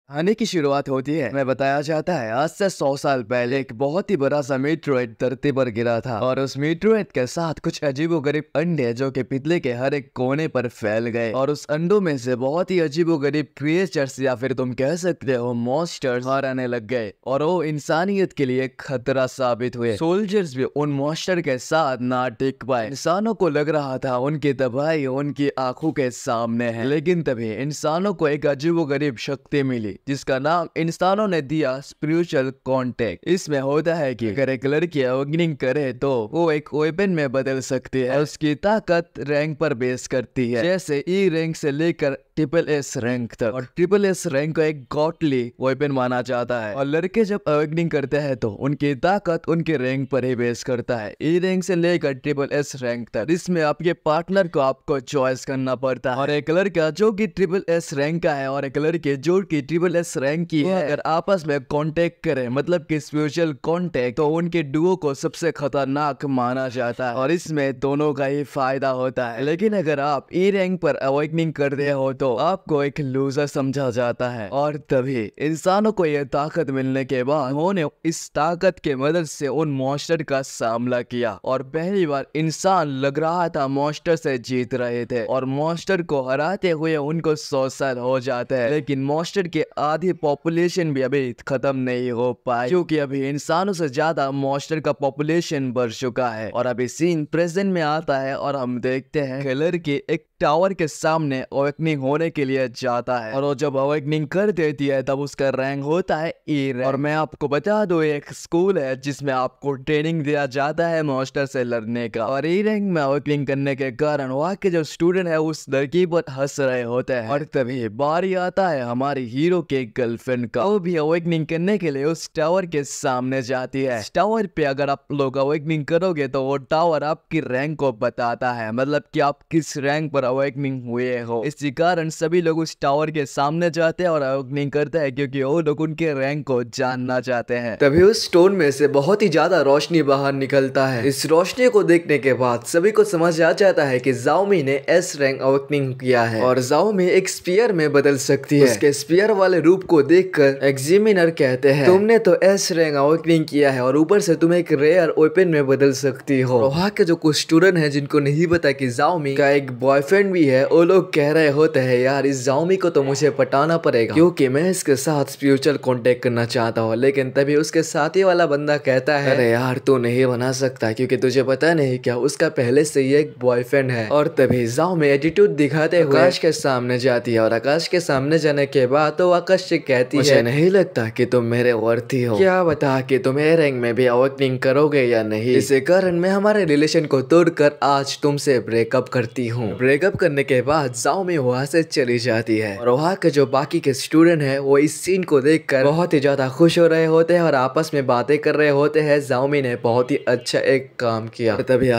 कहानी की शुरुआत होती है मैं बताया जाता है आज से 100 साल पहले एक बहुत ही बड़ा सा मीटरॉइड धरती पर गिरा था और उस मीटरॉइड के साथ कुछ अजीबोगरीब अंडे जो कि पृथ्वी के हर एक कोने पर फैल गए और उस अंडों में से बहुत ही अजीबोगरीब क्रिएचर्स या फिर तुम कह सकते हो मॉन्स्टर्स बाहर आने लग गए और वो इंसानियत के लिए खतरा साबित हुए। सोल्जर्स भी उन मॉन्स्टर के साथ ना टिक पाए। इंसानों को लग रहा था उनकी तबाही उनकी आंखों के सामने है, लेकिन तभी इंसानों को एक अजीबोगरीब शक्ति मिली जिसका नाम इंसानों ने दिया स्पिरिचुअल कांटेक्ट। इसमें होता है कि अगर एक लड़की अवेकनिंग करे तो वो एक वेपन में बदल सकती है। उसकी ताकत रैंक पर बेस करती है, जैसे ई रैंक से लेकर SSS रैंक तक, और SSS रैंक को एक गॉडली वेपन माना जाता है। और लड़के जब अवेकनिंग करते हैं तो उनकी ताकत उनके रैंक पर ही बेस करता है, ई रैंक से लेकर SSS रैंक तक। इसमें आपके पार्टनर को आपको चॉइस करना पड़ता है और एक लड़का जो कि SSS रैंक का है और एक लड़के जो कि SSS रैंक की है अगर आपस में कांटेक्ट करे मतलब कि स्पिरिचुअल कांटेक्ट, तो उनके डुओ को सबसे खतरनाक माना जाता है और इसमें दोनों का ही फायदा होता है। लेकिन अगर आप ई रैंक पर अवेकनिंग करते हो तो आपको एक लूजर समझा जाता है। और तभी इंसानों को यह ताकत मिलने के बाद उन्होंने इस ताकत के मदद से उन मॉन्स्टर का सामना किया और पहली बार इंसान लग रहा था मॉन्स्टर से जीत रहे थे और मॉन्स्टर को हराते हुए उनको 100 साल हो जाते हैं। लेकिन मॉन्स्टर के आधी पॉपुलेशन भी अभी खत्म नहीं हो पाई क्योंकि अभी इंसानों से ज्यादा मॉन्स्टर का पॉपुलेशन बढ़ चुका है। और अभी सीन प्रेजेंट में आता है और हम देखते हैं किलर के एक टावर के सामने अवेकनिंग होने के लिए जाता है और वो जब अवेकनिंग कर देती है तब उसका रैंक होता है ई रैंक। और मैं आपको बता दूं एक स्कूल है जिसमें आपको ट्रेनिंग दिया जाता है मॉन्स्टर से लड़ने का। और ई रैंक में अवेकनिंग करने के कारण वहाँ के जो स्टूडेंट है उस लड़की पर हंस रहे होते हैं। और तभी बारी आता है हमारे हीरो के गर्लफ्रेंड का, वो भी अवेकनिंग करने के लिए उस टावर के सामने जाती है। इस टावर पे अगर आप लोग अवेकनिंग करोगे तो वो टावर आपकी रैंक को बताता है, मतलब कि आप किस रैंक पर अवेकनिंग हुए हो। इसी कारण सभी लोग उस टावर के सामने जाते हैं और अवेकनिंग करते हैं क्योंकि वो लोग उनके रैंक को जानना चाहते हैं। तभी उस स्टोन में से बहुत ही ज्यादा रोशनी बाहर निकलता है। इस रोशनी को देखने के बाद सभी को समझ आ जाता है कि जाओमी ने S रैंक अवेकनिंग किया है और जाओमी एक स्पीयर में बदल सकती है। उसके स्पीयर वाले रूप को देखकर एग्जामिनर कहते हैं तुमने तो S रैंक अवेकनिंग किया है और ऊपर से तुम एक रेयर वेपन में बदल सकती हो। वहाँ के जो कुछ स्टूडेंट हैं जिनको नहीं पता कि जाओमी का एक बॉयफ्रेंड भी है, वो लोग कह रहे होते हैं यार इस जाओमी को तो मुझे पटाना पड़ेगा क्योंकि मैं इसके साथ स्पिरिचुअल कांटेक्ट करना चाहता हूँ। लेकिन तभी उसके साथी वाला बंदा कहता है अरे यार तू नहीं बना सकता क्योंकि तुझे पता नहीं क्या उसका पहले से ही एक बॉयफ्रेंड है। और तभी जाओमी एटीट्यूड दिखाते हुए आकाश के सामने जाती है और आकाश के सामने जाने के बाद तो आकाश से कहती है मुझे नहीं लगता कि तुम मेरे वर्ती हो, क्या बता कि तुम ए रैंक में भी अवेकनिंग करोगे या नहीं। इसी कारण मैं हमारे रिलेशन को तोड़कर आज तुमसे ब्रेकअप करती हूँ। ब्रेकअप करने के बाद जाओमी वहाँ से चली जाती है और वहाँ के जो बाकी के स्टूडेंट हैं वो इस सीन को देखकर बहुत ही ज्यादा खुश हो रहे होते हैं और आपस में बातें कर रहे होते हैं जाओमी ने बहुत ही अच्छा एक काम किया। तभी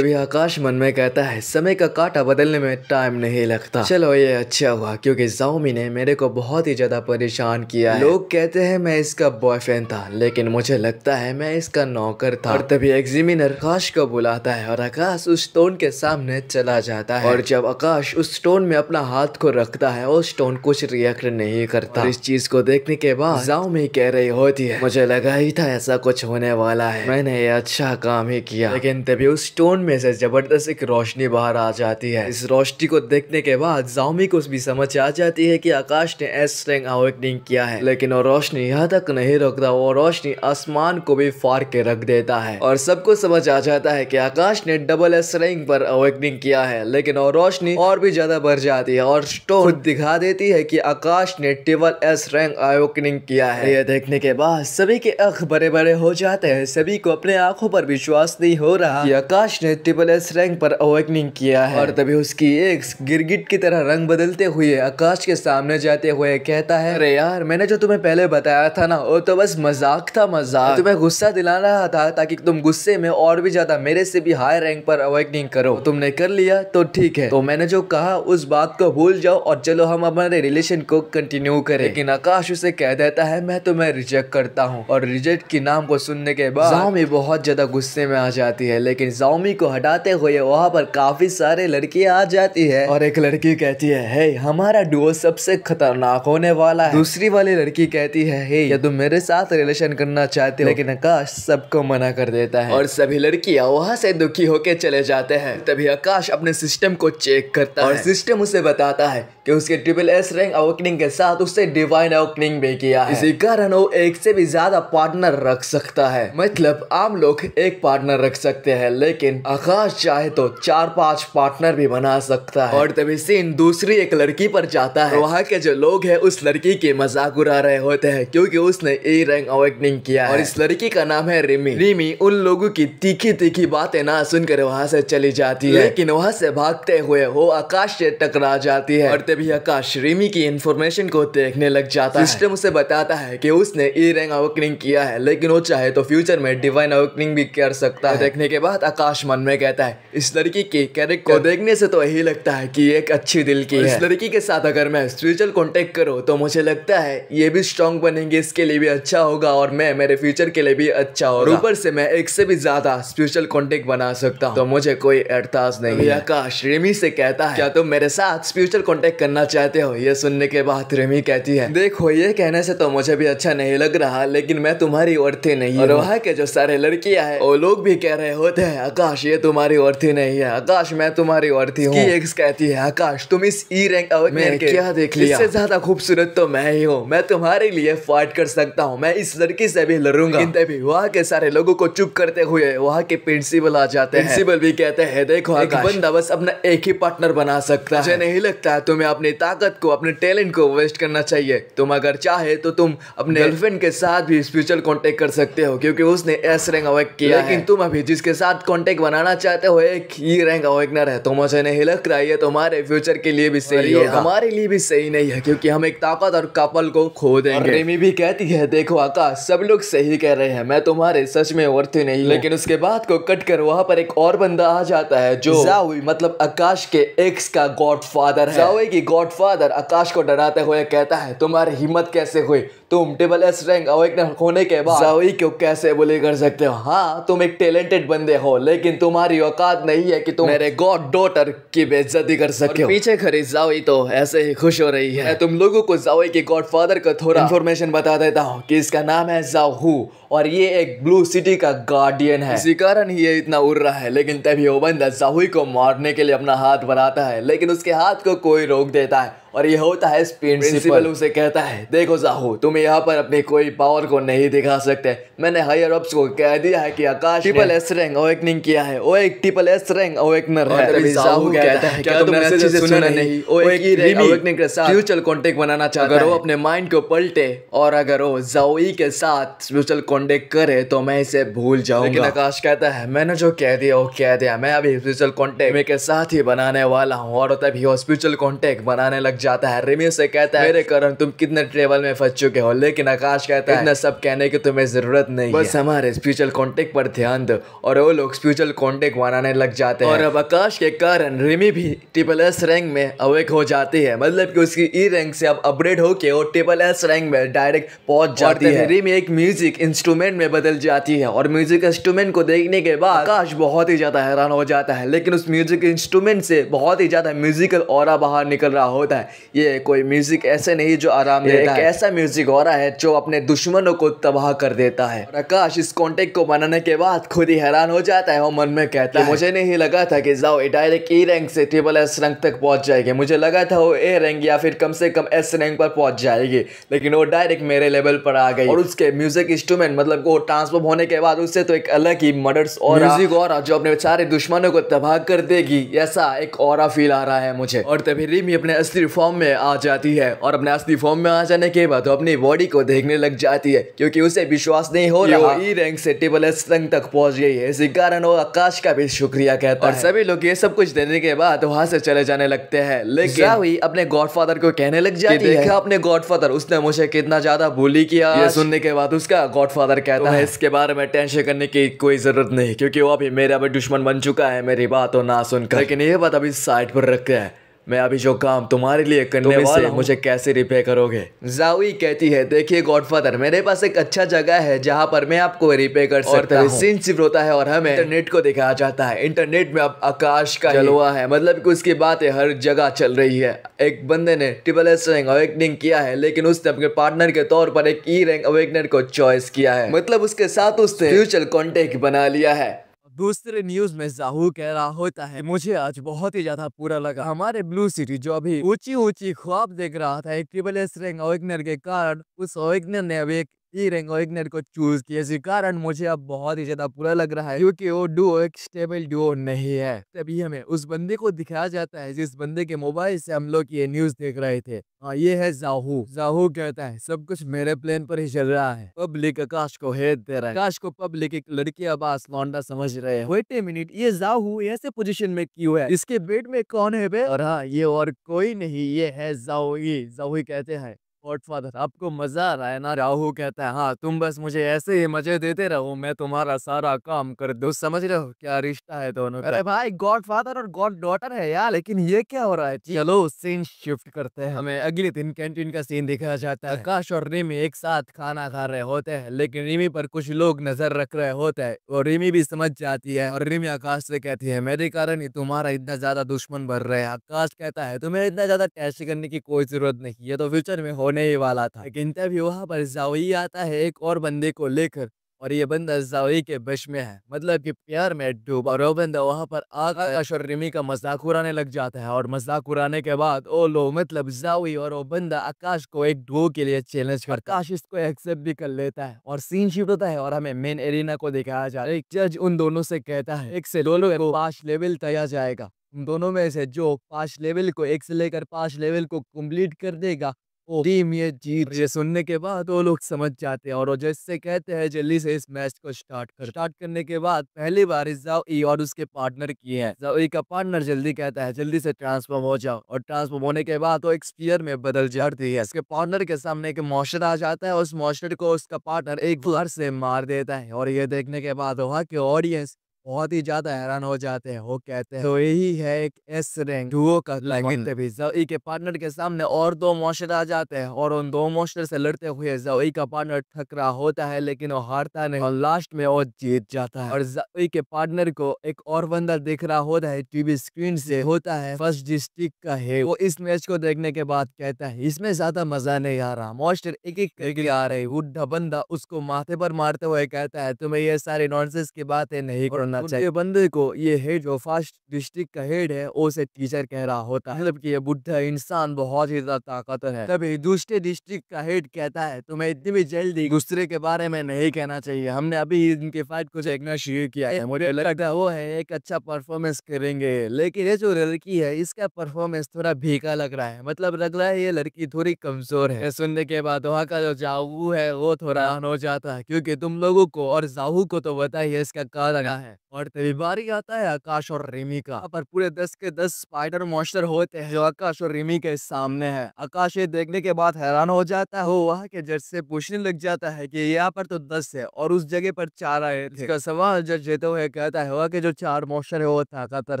आकाश मन में कहता है समय का कांटा बदलने में टाइम नहीं लगता, चलो ये अच्छा हुआ क्योंकि जाओमी ने मेरे को बहुत ही ज्यादा परेशान किया है। लोग कहते हैं मैं इसका बॉयफ्रेंड था लेकिन मुझे लगता है मैं इसका नौकर था। और तभी एग्जामिनर आकाश को बुलाता है और आकाश उस स्टोन के सामने चला जाता है और जब आकाश उस स्टोन में अपना हाथ को रखता है वो स्टोन कुछ रिएक्ट नहीं करता। इस चीज को देखने के बाद जाओमी कह रही होती है मुझे लगा ही था ऐसा कुछ होने वाला है, मैंने ये अच्छा काम ही किया। लेकिन तभी उस स्टोन में से जबरदस्त एक रोशनी बाहर आ जाती है। इस रोशनी को देखने के बाद जाओमी को भी समझ आ जाती है कि आकाश ने S रैंक अवेकनिंग किया है। लेकिन वो रोशनी यहाँ तक नहीं रुकता, वो रोशनी आसमान को भी फाड़ के रख देता है और सबको समझ आ जाता है कि आकाश ने SSS रैंक पर अवेकनिंग किया है। लेकिन वो रोशनी और भी ज्यादा बढ़ जाती है और स्टोन दिखा देती है कि आकाश ने SSS रैंक अवेकनिंग किया है। यह देखने के बाद सभी के आंख बड़े बड़े हो जाते हैं, सभी को अपने आंखों पर विश्वास नहीं हो रहा कि आकाश ने SSS रैंक पर अवेकनिंग किया है। और तभी उसकी एक गिरगिट की तरह रंग बदलते हुए आकाश के सामने जाते हुए कहता है अरे यार मैंने जो तुम्हें पहले बताया था ना वो तो बस मजाक था, मजाक, तुम्हें गुस्सा दिला रहा था ताकि तुम गुस्से में और भी ज्यादा मेरे से भी हाई रैंक पर अवेकनिंग करो। तुमने कर लिया तो ठीक है। तो मैंने जो कहा उस बात को भूल जाओ और चलो हम हमारे रिलेशन को कंटिन्यू करें। लेकिन आकाश उसे कह देता है मैं तुम्हें रिजेक्ट करता हूँ। और रिजेक्ट की नाम को सुनने के बाद जाओमी बहुत ज्यादा गुस्से में आ जाती है। लेकिन जाओमी को हटाते हुए वहाँ पर काफी सारे लड़कियां आ जाती है और एक लड़की कहती है हे हमारा डुओ सबसे खतरनाक होने वाला है। दूसरी वाली लड़की कहती है हे क्या तुम मेरे साथ रिलेशन करना चाहते हो? लेकिन आकाश सबको मना कर देता है और सभी लड़कियां वहाँ से दुखी होके चले जाते हैं। तभी आकाश अपने सिस्टम को चेक करता है और सिस्टम उसे बताता है कि उसके SSS रैंक अवेकनिंग के साथ उससे डिवाइन अवेकनिंग भी किया है। इसी कारण वो एक से भी ज्यादा पार्टनर रख सकता है। मतलब आम लोग एक पार्टनर रख सकते हैं लेकिन आकाश चाहे तो 4-5 पार्टनर भी बना सकता है। और तभी सीन दूसरी एक लड़की पर जाता है। वहाँ के जो लोग हैं उस लड़की के मजाक उड़ा रहे होते हैं क्योंकि उसने E रैंक अवेकनिंग किया है। और इस लड़की का नाम है रिमी। रिमी उन लोगों की तीखी तीखी बातें ना सुनकर वहाँ से चली जाती है। लेकिन वहाँ से भागते हुए वो आकाश से टकरा जाती है और तभी आकाश रिमी की इंफॉर्मेशन को देखने लग जाता है। सिस्टम उसे बताता है कि उसने E रैंक अवेकनिंग किया है लेकिन वो चाहे तो फ्यूचर में डिवाइन अवेकनिंग भी कर सकता है। देखने के बाद आकाश मन में कहता है इस लड़की की कैरेक्टर को देखने से तो यही लगता है कि एक अच्छी दिल की है। इस लड़की के साथ अगर मैं स्पिरिचुअल कांटेक्ट करूं तो मुझे लगता है ये भी स्ट्रॉन्ग बनेंगे, इसके लिए भी अच्छा होगा और मैं मेरे फ्यूचर के लिए भी अच्छा होगा। ऊपर से मैं एक से भी ज्यादा स्पिरिचुअल कांटेक्ट बना सकता हूँ तो मुझे कोई एतराज नहीं है। आकाश रिमी से कहता है क्या तुम मेरे साथ स्पिरिचुअल कांटेक्ट करना चाहते हो? ये सुनने के बाद रिमी कहती है देखो ये कहने से तो मुझे भी अच्छा नहीं लग रहा लेकिन मैं तुम्हारी औरतें नहीं हूँ। और वहाँ के जो सारे लड़कियां हैं वो लोग भी कह रहे होते हैं आकाश ये तुम्हारी औरती नहीं है, आकाश मैं तुम्हारी औरती हूँ। एक्स कहती है आकाश तुम इस E रैंक अवेकनिंग के क्या देख लिया? इससे ज्यादा खूबसूरत तो मैं ही हूँ, मैं तुम्हारे लिए फाइट कर सकता हूँ, मैं इस लड़की से भी लड़ूंगा। तभी वहाँ के सारे लोगों को चुप करते हुए वहाँ के प्रिंसिपल आ जाते हैं। प्रिंसिपल भी कहते हैं देखो एक बंदा बस अपना एक ही पार्टनर बना सकता है, मुझे नहीं लगता है तुम्हें अपनी ताकत को अपने टैलेंट को वेस्ट करना चाहिए। तुम अगर चाहे तो तुम अपने गर्लफ्रेंड के साथ भी स्पिरिचुअल कांटेक्ट कर सकते हो क्योंकि उसने S रैंक अवेक किया। लेकिन तुम अभी जिसके साथ कांटेक्ट बनाना चाहते हो एक E रैंक अवेकनर है तो मुझे नहीं लग रहा है तुम्हारे फ्यूचर के लिए भी सही होगा, हमारे लिए भी सही नहीं है क्योंकि हम एक ताकत और कपल को खो देंगे। रिमी भी कहती है देखो आकाश सब लोग सही कह रहे हैं, मैं तुम्हारे सच में वर्ती नहीं। लेकिन उसके बाद को कट कर वहाँ पर एक और बंदा आ जाता है जो जाओई मतलब आकाश के एक्स का गॉडफादर है। जाओई की गॉडफादर आकाश को डराते हुए कहता है तुम्हारी हिम्मत कैसे हुई, तुम SSS रैंक अवेकनर होने के बाद जाओई को कैसे बुली कर सकते हो? हाँ तुम एक टैलेंटेड बंदे हो लेकिन तुम्हारी औकात नहीं है कि तुम मेरे गॉड डॉटर की बेइज्जती कर सके हो। पीछे खड़ी जाओई तो ऐसे ही खुश हो रही है। मैं तुम लोगों को जाओई के गॉडफादर का थोड़ा इन्फॉर्मेशन बता देता हूँ कि इसका नाम है जाओहू और ये एक ब्लू सिटी का गार्डियन है, इसी कारण ही ये इतना उड़ रहा है। लेकिन तभी वो बंदा जाओई को मारने के लिए अपना हाथ बढ़ाता है लेकिन उसके हाथ को कोई रोक देता है और ये होता है प्रिंसिपल। उसे कहता है देखो जाहू तुम यहाँ पर अपनी कोई पावर को नहीं दिखा सकते, मैंने हायर अप्स को कह दिया है कि आकाश SSS रैंक अवेकनिंग किया है, वो एक SSS रैंक अवेकनर है। तभी जाहू कहता है क्या तुमने अच्छे से सुना नहीं, वो एक E रैंक अवेकनिंग के साथ स्पिरिचुअल कांटेक्ट बनाना चाहता है। अगर वो अपने माइंड को पलटे और अगर वो जाओई के साथ स्पिरिचुअल कांटेक्ट करे तो मैं इसे भूल जाऊंगा। लेकिन आकाश कहता है मैंने जो कह दिया वो कह दिया, मैं अभी स्पिरिचुअल कांटेक्ट के साथ ही बनाने वाला हूँ। और तभी वो स्पिरिचुअल कांटेक्ट बनाने लग जाता है। रिमी से कहता है मेरे कारण तुम कितने ट्रेवल में फंस चुके हो। लेकिन आकाश कहता है इतना सब कहने की तुम्हें जरूरत नहीं, बस हमारे स्पिरिचुअल कांटेक्ट पर ध्यान दो। और वो लोग स्पिरिचुअल कांटेक्ट बनाने लग जाते हैं और अब आकाश के कारण रिमी भी SSS रैंक में अवेक हो जाती है, मतलब कि उसकी E रैंक से अब अपग्रेड होके वो SSS रैंक में डायरेक्ट पहुंच जाती है। रिमी एक म्यूजिक इंस्ट्रूमेंट में बदल जाती है और म्यूजिक इंस्ट्रूमेंट को देखने के बाद आकाश बहुत ही ज्यादा हैरान हो जाता है। लेकिन उस म्यूजिक इंस्ट्रूमेंट से बहुत ही ज्यादा म्यूजिकल ऑरा बाहर निकल रहा होता है। ये कोई म्यूजिक ऐसे नहीं जो आराम देता है, ऐसा म्यूजिक हो रहा है जो अपने दुश्मनों को तबाह कर देता है। और आकाश इस कांटेक्ट को बनाने के बाद खुद ही हैरान हो जाता है। वो मन में कहता है मुझे नहीं लगा था कि जाओ डायरेक्ट E रैंक से SSS रैंक तक पहुंच जाएगी, मुझे लगा था वो A रैंक या फिर कम से कम S रैंक पर पहुंच जाएगी, लेकिन वो डायरेक्ट मेरे लेवल पर आ गई। और उसके म्यूजिक इंस्ट्रूमेंट मतलब वो ट्रांसफॉर्म होने के बाद उससे तो एक अलग ही मर्डर्स और म्यूजिक और जो अपने सारे दुश्मनों को तबाह कर देगी, ऐसा एक ऑरा फील आ रहा है मुझे। और तभी रिमी अपने असली फॉर्म में आ जाती है और अपने असली फॉर्म में आ जाने के बाद अपनी बॉडी को देखने लग जाती है, क्योंकि उसे विश्वास नहीं हो रहा ई रैंक से ट्रिपल एस रैंक तक पहुंच गई है। इसी कारण वो आकाश का भी शुक्रिया कहता है और सभी लोग ये सब कुछ देने के बाद वहां से चले जाने लगते हैं। लेकिन ज़ाओई अपने गॉडफादर को कहने लग जाती है, देखा अपने गॉडफादर, उसने मुझे कितना ज्यादा बुली किया। ये सुनने के बाद उसका गॉडफादर कहता है इसके बारे में टेंशन करने की कोई जरूरत नहीं, क्योंकि वो अभी मेरा भी दुश्मन बन चुका है मेरी बात तो ना सुनकर। लेकिन ये बात अभी साइड पर रख है, मैं अभी जो काम तुम्हारे लिए करने वाला हूं मुझे कैसे रिपे करोगे। ज़ाओई कहती है देखिए गॉडफादर, मेरे पास एक अच्छा जगह है जहां पर मैं आपको रिपे कर सकता हूं। सीन शिफ्ट होता है और हमें इंटरनेट को दिखाया जाता है। इंटरनेट में अब आकाश का जलवा है, मतलब कि उसकी बातें हर जगह चल रही है। एक बंदे ने ट्रिपल एस रैंक अवेकनिंग किया है, लेकिन उसने अपने पार्टनर के तौर पर एक ई रैंक अवेकनर को चॉइस किया है, मतलब उसके साथ उसने म्यूचुअल कॉन्टेक्ट बना लिया है। दूसरे न्यूज में जाहू कह रहा होता है मुझे आज बहुत ही ज्यादा बुरा लगा। हमारे ब्लू सिटी जो अभी ऊंची ऊंची ख्वाब देख रहा था एक ट्रिपल एस रैंक अवेकनर के कारण, उस अवेकनर ने अब एक ई रैंक अवेकनर को चूज किया। इसी कारण मुझे अब बहुत ही ज्यादा बुरा लग रहा है, क्योंकि वो डुओ एक स्टेबल डुओ नहीं है। तभी हमें उस बंदे को दिखाया जाता है जिस बंदे के मोबाइल से हम लोग ये न्यूज देख रहे थे। हाँ, ये है जाहू। जाहू कहता है सब कुछ मेरे प्लान पर ही चल रहा है। पब्लिक आकाश को हेट दे रहा है। आकाश को पब्लिक एक लड़की आवाज लौंडा समझ रहे हैं। वेट ए मिनट, ये जाहू ऐसे पोजीशन में क्यों है? इसके बेड में कौन है बे? और हाँ, ये और कोई नहीं, ये है जाहू। जाहू कहते हैं गॉडफादर आपको मजा आ रहा है ना? राहु कहता है हाँ, तुम बस मुझे ऐसे ही मजे देते रहो, मैं तुम्हारा सारा काम कर दूं। समझ रहे हो क्या रिश्ता है दोनों का? अरे भाई गॉडफादर और गॉड डॉटर है यार, लेकिन ये क्या हो रहा है? चलो सीन शिफ्ट करते हैं। हमें अगले दिन कैंटीन का सीन दिखाया जाता है। आकाश और रिमी एक साथ खाना खा रहे होते हैं, लेकिन रिमी पर कुछ लोग नजर रख रहे होते हैं और रिमी भी समझ जाती है और रिमी आकाश से कहती है मेरे कारण ही तुम्हारा इतना ज्यादा दुश्मन बढ़ रहे हैं। आकाश कहता है तुम्हें इतना ज्यादा टेस्ट करने की कोई जरूरत नहीं, ये तो फ्यूचर में होने ही वाला था। लेकिन तभी वहां पर ज़ाओई आता है एक और बंदे को लेकर, और ये बंदा ज़ाओई के वश में है, मतलब कि प्यार में डूबा। और वो बंदा वहां पर आकाश और रिमी का मजाक उड़ाने लग जाता है और मजाक उड़ाने के बाद ओ लो मतलब ज़ाओई और वो बंदा आकाश को एक डुओ के लिए चैलेंज करता है। आकाश इसको एक्सेप्ट भी कर लेता है और सीन शिफ्ट होता है और हमें मेन एरिना को दिखाया जा रहा है। एक जज उन दोनों से कहता है एक से दो लोग को 5 लेवल दिया जाएगा, उन दोनों में से जो 5 लेवल को 1 से लेकर 5 लेवल को कंप्लीट कर देगा वो टीम ये जीत। ये सुनने के बाद वो लोग समझ जाते हैं और वो जैसे कहते हैं जल्दी से इस मैच को स्टार्ट करने के बाद पहली बार ज़ाओई और उसके पार्टनर की है। ज़ाओई का पार्टनर जल्दी कहता है जल्दी से ट्रांसफॉर्म हो जाओ, और ट्रांसफॉर्म होने के बाद वो एक स्पीयर में बदल जाती है। उसके पार्टनर के सामने एक मॉन्स्टर आ जाता है, उस मॉन्स्टर को उसका पार्टनर एक बार से मार देता है और ये देखने के बाद वहाँ के ऑडियंस बहुत ही ज्यादा हैरान हो जाते हैं। वो कहते हैं तो यही है एक एस रैंक डुओ का लेकिन तभी ज़ाओई के पार्टनर के सामने और 2 मॉन्स्टर आ जाते हैं और उन 2 मॉन्स्टर से लड़ते हुए ज़ाओई का पार्टनर थक रहा होता है, लेकिन वो हारता नहीं और लास्ट में वो जीत जाता है। और ज़ाओई के पार्टनर को एक और बंदा दिख रहा होता है टीवी स्क्रीन से, होता है फर्स्ट डिस्ट्रिक्ट का है। वो इस मैच को देखने के बाद कहता है इसमें ज्यादा मजा नहीं आ रहा, मॉन्स्टर एक एक करके आ रहे। बुढ़ा बंदा उसको माथे पर मारते हुए कहता है तुम्हें ये सारे नॉनसेंस की बातें नहीं करना चाहिए। बंदे को ये हेड जो फर्स्ट डिस्ट्रिक्ट का हेड है वो से टीचर कह रहा होता है, मतलब कि ये बुढ़ा इंसान बहुत ही ज्यादा ताकतवर है। तभी दूसरे डिस्ट्रिक्ट का हेड कहता है तुम्हें इतनी भी जल्दी दूसरे के बारे में नहीं कहना चाहिए, हमने अभी इनके फाइट को देखना शुरू किया है, मुझे लगता है वो है एक अच्छा परफॉर्मेंस करेंगे। लेकिन ये जो लड़की है इसका परफॉर्मेंस थोड़ा भीगा लग रहा है, मतलब लग रहा है ये लड़की थोड़ी कमजोर है। सुनने के बाद वहाँ का जो जाहू है वो थोड़ा हो जाता है, क्योंकि तुम लोगों को और जाहू को तो पता ही है इसका कारण है। और तभी बारी आता है आकाश और रिमी का। यहाँ पर पूरे 10 के 10 स्पाइडर मॉन्स्टर होते हैं जो आकाश और रिमी के सामने है। आकाश ये देखने के बाद हैरान हो जाता है, वो वहाँ के जज से पूछने लग जाता है कि यहाँ पर तो 10 है और उस जगह पर 4 आए थे। इसका सवाल जज देते हुए कहता है वहाँ के जो 4 मॉन्स्टर है वो ताकतवर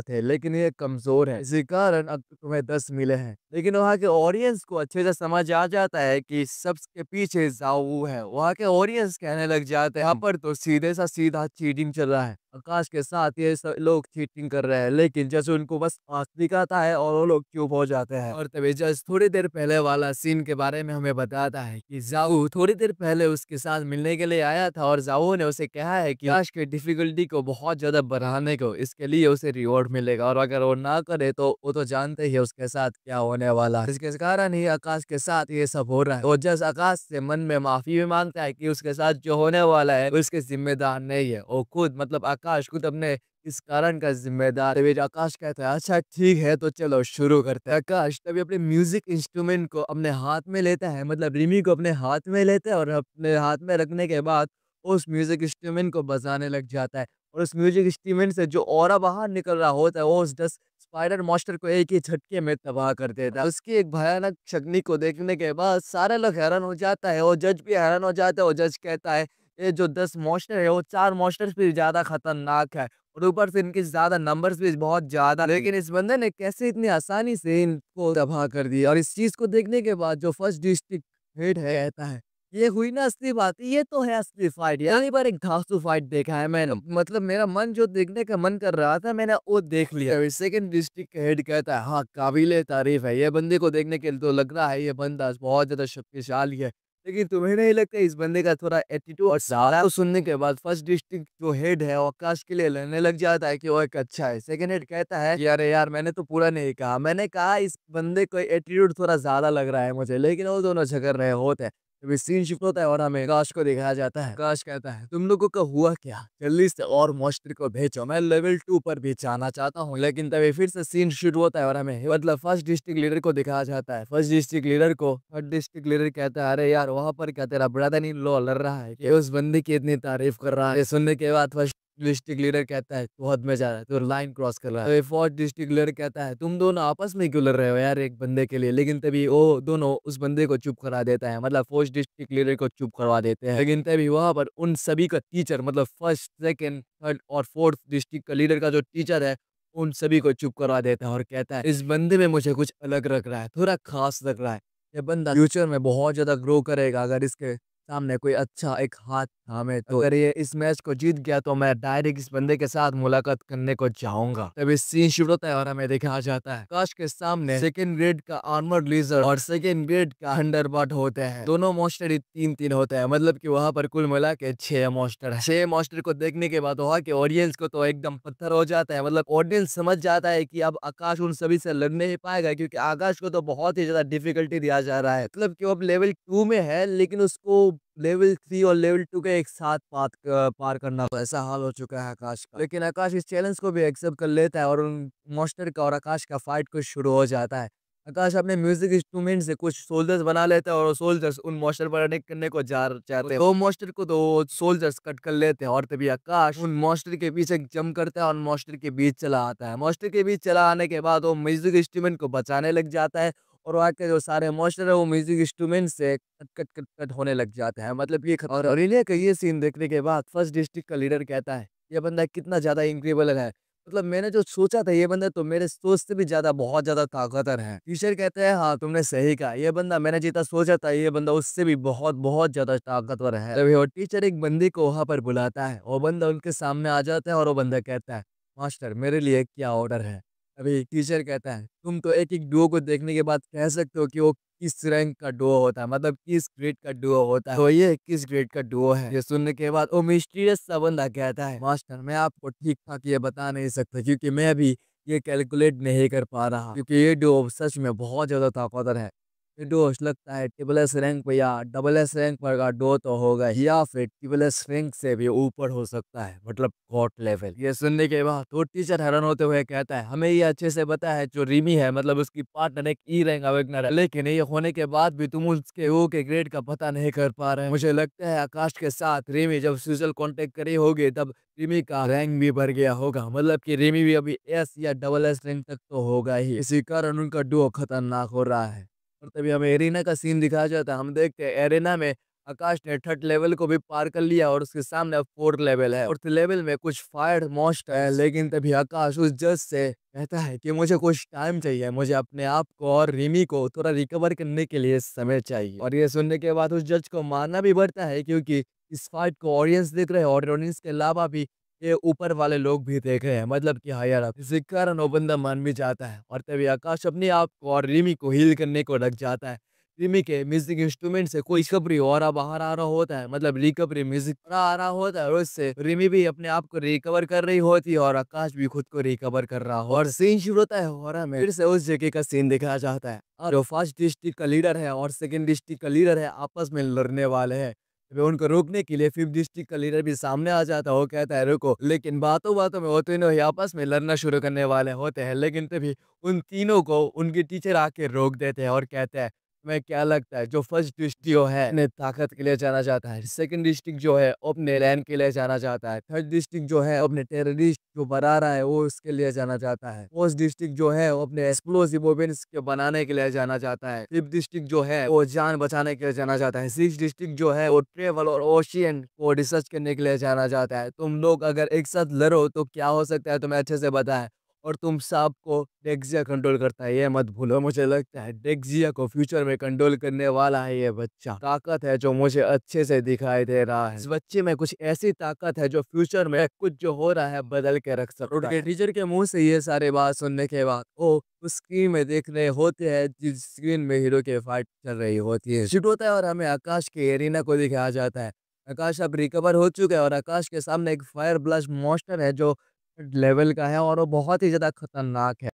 थे लेकिन ये कमजोर है, इसी कारण अब तुम्हें 10 मिले हैं। लेकिन वहाँ के ऑडियंस को अच्छे से समझ आ जाता है कि सबके पीछे जाहू है। वहाँ के ऑडियंस कहने लग जाते हैं यहाँ पर तो सीधे सा सीधा चीटिंग चल रहा है, आकाश के साथ ये सब लोग चीटिंग कर रहे हैं। लेकिन जैसे उनको बस आंख दिखाता है और वो लोग चुप हो जाते हैं। और तभी जस्ट थोड़ी देर पहले वाला सीन के बारे में हमें बताता है कि जाहू थोड़ी देर पहले उसके साथ मिलने के लिए आया था और जाहू ने उसे कहा है कि आकाश की डिफिकल्टी को बहुत ज्यादा बढ़ाने को, इसके लिए उसे रिवॉर्ड मिलेगा और अगर वो ना करे तो वो तो जानते ही है उसके साथ क्या होने होने वाला है। इसके कारण ही आकाश के साथ ये सब हो रहा है। और जज आकाश से मन में माफी भी मांगता है कि उसके साथ जो होने वाला है उसके जिम्मेदार नहीं है। और खुद मतलब आकाश खुद अपने इस कारण का जिम्मेदार है। तभी आकाश कहता है अच्छा ठीक है तो चलो शुरू करते हैं। आकाश तभी अपने म्यूजिक इंस्ट्रूमेंट को अपने हाथ में लेता है, मतलब रिमी को अपने हाथ में लेता है और अपने हाथ में रखने के बाद उस म्यूजिक इंस्ट्रूमेंट को बजाने लग जाता है। और उस म्यूजिक इंस्ट्रूमेंट से जो ऑरा बाहर निकल रहा होता है वो उस डस्ट स्पाइडर मॉन्स्टर को एक ही झटके में तबाह कर देता है। उसकी एक भयानक शक्ति को देखने के बाद सारे लोग हैरान हो जाता है और जज भी हैरान हो जाता है। और जज कहता है ये जो 10 मॉन्स्टर है वो 4 मॉन्स्टर से ज्यादा खतरनाक है और ऊपर से इनके ज्यादा नंबर्स भी बहुत ज्यादा, लेकिन इस बंदे ने कैसे इतनी आसानी से इनको तबाह कर दिया। और इस चीज को देखने के बाद जो फर्स्ट डिस्ट्रिक्ट हेड है कहता है ये हुई ना असली बात, ये तो है असली फाइट। यानी बार एक धांसू फाइट देखा है मैंने, मतलब मेरा मन जो देखने का मन कर रहा था मैंने वो देख लिया। सेकंड डिस्ट्रिक्ट हेड कहता है हाँ काबिले तारीफ है, ये बंदे को देखने के लिए तो लग रहा है ये बंदा बहुत ज्यादा शक्तिशाली है, लेकिन तुम्हें नहीं लगता इस बंदे का थोड़ा एटीट्यूड और सारा सुनने के बाद फर्स्ट डिस्ट्रिक्ट जो हेड है वो आकाश के लिए लड़ने लग जाता है कि वो एक अच्छा है। सेकंड हेड कहता है कि अरे यार मैंने तो पूरा नहीं कहा, मैंने कहा इस बंदे को एटीट्यूड थोड़ा ज्यादा लग रहा है मुझे, लेकिन वो दोनों झगड़ रहे होते हैं। तभी सीन शिफ्ट होता है और हमें आकाश को दिखाया जाता है। आकाश कहता है तुम लोगों का हुआ क्या, जल्दी से और मॉन्स्टर को भेजो, मैं लेवल 2 पर भी जाना चाहता हूँ। लेकिन तभी फिर से सीन शुरू होता है और हमें मतलब फर्स्ट डिस्ट्रिक्ट लीडर को दिखाया जाता है। फर्स्ट डिस्ट्रिक्ट लीडर को थर्ड डिस्ट्रिक्ट लीडर कहता है अरे यार वहां पर क्या तेरा ब्रदर इन लॉ लड़ रहा है कि उस बंदी की इतनी तारीफ कर रहा है। ये सुनने के बाद फर्स्ट डिस्ट्रिक्ट लीडर कहता है तू हद में जा रहा है, तू लाइन क्रॉस कर रहा है। फोर्थ डिस्ट्रिक्ट लीडर कहता है तुम दोनों आपस में क्यों लड़ रहे हो यार एक बंदे के लिए, लेकिन तभी वो दोनों उस बंदे को चुप करा देता है, मतलब फोर्थ डिस्ट्रिक्ट लीडर को चुप करवा देते हैं। लेकिन तभी वहां पर उन सभी का टीचर मतलब फर्स्ट सेकंड थर्ड और फोर्थ डिस्ट्रिक्ट का लीडर का जो टीचर है उन सभी को चुप करवा देता है और कहता है इस बंदे में मुझे कुछ अलग लग रहा है, थोड़ा खास लग रहा है। ये बंदा फ्यूचर में बहुत ज्यादा ग्रो करेगा अगर इसके सामने कोई अच्छा एक हाथ थामे तो। अगर ये इस मैच को जीत गया तो मैं डायरेक्ट इस बंदे के साथ मुलाकात करने को चाहूंगा। तभी सीन शुरू होता है और हमें दिखाया जाता है आकाश के सामने सेकंड ग्रेड का आर्मर्ड लीजर और सेकंड ग्रेड का थंडरबर्ड होते हैं। दोनों मॉन्स्टर 3-3 होते हैं, मतलब कि वहां पर कुल मिला के 6 मॉन्स्टर है। 6 मॉन्स्टर को देखने के बाद वहाँ के ऑडियंस को तो एकदम पत्थर हो जाता है, मतलब ऑडियंस समझ जाता है कि अब आकाश उन सभी से लड़ नहीं पाएगा क्योंकि आकाश को तो बहुत ही ज्यादा डिफिकल्टी दिया जा रहा है। मतलब कि वो अब लेवल 2 में है लेकिन उसको लेवल 3 और लेवल 2 के एक साथ पार करना, तो ऐसा हाल हो चुका है आकाश का। लेकिन आकाश इस चैलेंज को भी एक्सेप्ट कर लेता है और उन मॉन्स्टर का और आकाश का फाइट कुछ शुरू हो जाता है। आकाश अपने म्यूजिक इंस्ट्रूमेंट से कुछ सोल्जर्स बना लेता है और सोल्जर्स उन मॉन्स्टर पर अटैक करने को जा चाहते हैं। दो मॉन्स्टर को दो सोल्जर्स कट कर लेते हैं और तभी आकाश उन मॉन्स्टर के पीछे जंप करता है और मॉन्स्टर के बीच चला आता है। मॉन्स्टर के बीच चला आने के बाद वो म्यूजिक इंस्ट्रूमेंट को बचाने लग जाता है और वहाँ के जो सारे मॉन्स्टर है वो म्यूजिक इंस्ट्रूमेंट से कट कट कट कट होने लग जाते हैं, मतलब ये और इन्हें का ये सीन देखने के बाद फर्स्ट डिस्ट्रिक्ट का लीडर कहता है ये बंदा कितना ज्यादा इंक्रेडिबल है, मतलब मैंने जो सोचा था ये बंदा तो मेरे सोच से भी ज्यादा बहुत ज्यादा ताकतवर है। टीचर कहते हैं हाँ तुमने सही कहा, ये बंदा मैंने जितना सोचा था ये बंदा उससे भी बहुत बहुत ज्यादा ताकतवर है। तभी वो टीचर एक बंदे को वहां पर बुलाता है, वो बंदा उनके सामने आ जाता है और वो बंदा कहता है मास्टर मेरे लिए क्या ऑर्डर है। अभी टीचर कहता है तुम तो एक एक डुओ को देखने के बाद कह सकते हो कि वो किस रैंक का डुओ होता है, मतलब किस ग्रेड का डुओ होता है, तो ये किस ग्रेड का डुओ है। ये सुनने के बाद वो मिस्टीरियस सा बंदा कहता है मास्टर मैं आपको ठीक ठाक ये बता नहीं सकता क्योंकि मैं अभी ये कैलकुलेट नहीं कर पा रहा, क्योंकि ये डुओ सच में बहुत ज्यादा ताकतवर है। ये डुओ लगता है ट्रिपल एस रैंक पे या डबल एस रैंक पर का डुओ तो होगा या फिर ट्रिपल एस रैंक से भी ऊपर हो सकता है, मतलब गॉड लेवल। ये सुनने के बाद तो टीचर हैरान होते हुए कहता है हमें ये अच्छे से पता है जो रिमी है मतलब उसकी पार्टनर एक ई रैंक अवेकनर है, लेकिन ये होने के बाद भी तुम उसके वो के ग्रेड का पता नहीं कर पा रहे हैं। मुझे लगता है आकाश के साथ रिमी जब सोशल कांटेक्ट करी होगी तब रिमी का रैंक भी बढ़ गया होगा, मतलब कि रिमी भी अभी एस या डबल एस रैंक तक तो होगा ही, इसी कारण उनका डुओ खतरनाक हो रहा है। और तभी हमें एरिना का सीन दिखाया जाता है, हम देखते हैं एरिना में आकाश ने थर्ड लेवल को भी पार कर लिया और उसके सामने अब फोर्थ लेवल है। फोर्थ लेवल में कुछ फायर मॉन्स्टर है, लेकिन तभी आकाश उस जज से कहता है कि मुझे कुछ टाइम चाहिए, मुझे अपने आप को और रिमी को थोड़ा रिकवर करने के लिए समय चाहिए। और ये सुनने के बाद उस जज को मारना भी पड़ता है क्योंकि इस फाइट को ऑडियंस देख रहे हैं और ऑडियंस के अलावा भी ये ऊपर वाले लोग भी देख रहे हैं, मतलब कि हायर अप, इसी कारण वो बंदा मान भी जाता है। और तभी आकाश अपने आप को और रिमी को हील करने को लग जाता है। रिमी के म्यूजिक इंस्ट्रूमेंट से कोई रिकवरी और बाहर आ रहा होता है, मतलब रिकवरी म्यूजिक आ रहा होता है, और उससे रिमी भी अपने आप को रिकवर कर रही होती है और आकाश भी खुद को रिकवर कर रहा हो। और सीन शुरू होता है हॉरर में, फिर से उस जगह का सीन दिखाया जाता है और जो फर्स्ट डिस्ट्रिक्ट का लीडर है और सेकंड डिस्ट्रिक्ट का लीडर है आपस में लड़ने वाले हैं। वे उनको रोकने के लिए फिफ्थ डिस्ट्रिक्ट का लीडर भी सामने आ जाता है, वो कहता है रुको, लेकिन बातों बातों में वो तीनों ही आपस में लड़ना शुरू करने वाले होते हैं, लेकिन तभी उन तीनों को उनके टीचर आके रोक देते हैं और कहते हैं तुम्हें क्या लगता है जो फर्स्ट डिस्ट्रिक्ट जो है अपने ताकत के लिए जाना जाता है, सेकंड डिस्ट्रिक्ट जो है वो अपने लैंड के लिए जाना जाता है, थर्ड डिस्ट्रिक्ट जो है वो अपने टेररिस्ट जो बना रहा है वो उसके लिए जाना जाता है, फोर्थ डिस्ट्रिक्ट जो है वो अपने एक्सप्लोसिव वेपन्स के बनाने के लिए जाना जाता है, फिफ्थ डिस्ट्रिक्ट जो है वो जान बचाने के लिए जाना जाता है, सिक्स डिस्ट्रिक्ट जो है वो ट्रेवल और ओशियन को रिसर्च करने के लिए जाना जाता है। तुम लोग अगर एक साथ लड़ो तो क्या हो सकता है तुम्हें अच्छे से पता है, और तुम सांप को डेक्सिया कंट्रोल करता है ये मत भूलो। मुझे लगता है डेक्सिया को फ्यूचर में कंट्रोल करने वाला है ये बच्चा। ताकत है जो मुझे अच्छे से दिखाई दे रहा है, इस बच्चे में कुछ ऐसी ताकत है जो फ्यूचर में कुछ जो हो रहा है बदल के रख सकता है। टीचर के मुंह से ये सारे बात सुनने के बाद वो उस स्क्रीन में देख रहे होते हैं जिस स्क्रीन में हीरो की फाइट चल रही होती है। शूट होता है और हमें आकाश के एरिना को दिखाया जाता है। आकाश अब रिकवर हो चुका है और आकाश के सामने एक फायर ब्लास्ट मॉन्स्टर है जो लेवल का है और वो बहुत ही ज़्यादा खतरनाक है।